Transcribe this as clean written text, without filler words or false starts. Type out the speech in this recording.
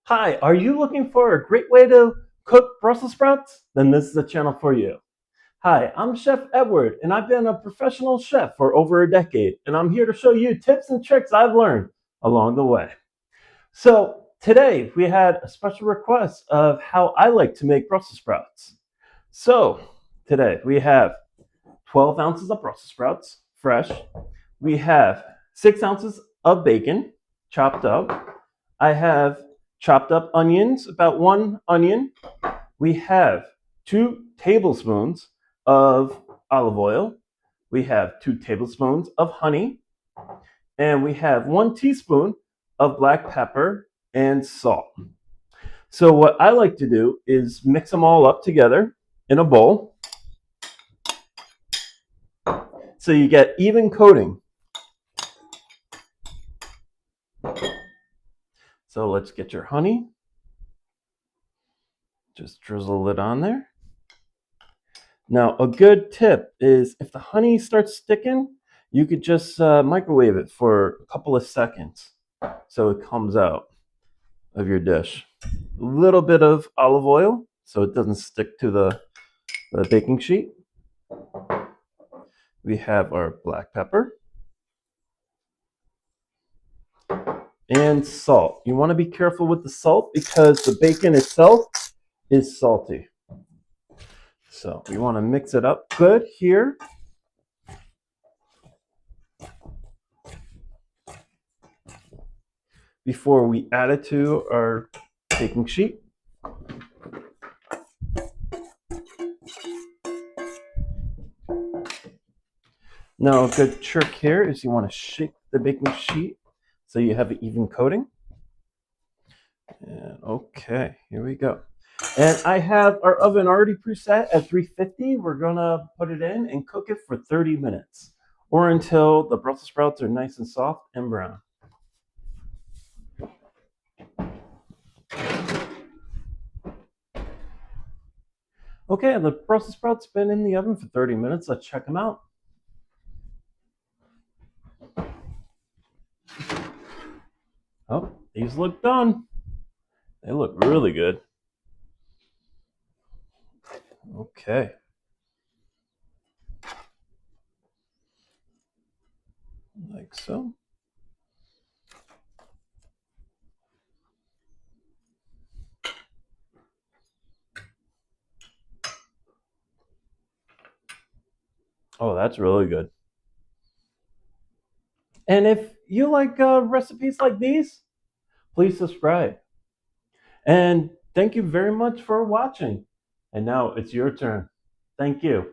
Hi, are you looking for a great way to cook Brussels sprouts? Then this is the channel for you. Hi, I'm Chef Edward, and I've been a professional chef for over a decade, and I'm here to show you tips and tricks I've learned along the way. So today we had a special request of how I like to make Brussels sprouts. So today we have 12 ounces of Brussels sprouts, fresh. We have 6 ounces of bacon, chopped up. I have chopped up onions, about one onion. We have 2 tablespoons of olive oil. We have 2 tablespoons of honey. And we have 1 teaspoon of black pepper and salt. So, what I like to do is mix them all up together in a bowl so you get even coating. So, let's get your honey. Just drizzle it on there. Now, a good tip is if the honey starts sticking, you could just microwave it for a couple of seconds so it comes out of your dish. A little bit of olive oil so it doesn't stick to the baking sheet. We have our black pepper and salt. You want to be careful with the salt because the bacon itself is salty. So we want to mix it up good here. Before we add it to our baking sheet. Now a good trick here is you want to shake the baking sheet so you have an even coating. And okay, here we go. And I have our oven already preset at 350. We're gonna put it in and cook it for 30 minutes or until the Brussels sprouts are nice and soft and brown. Okay, the Brussels sprouts been in the oven for 30 minutes. Let's check them out. Oh, these look done. They look really good. Okay. Like so. Oh, that's really good. And if you like recipes like these, please subscribe. And thank you very much for watching. And now it's your turn. Thank you.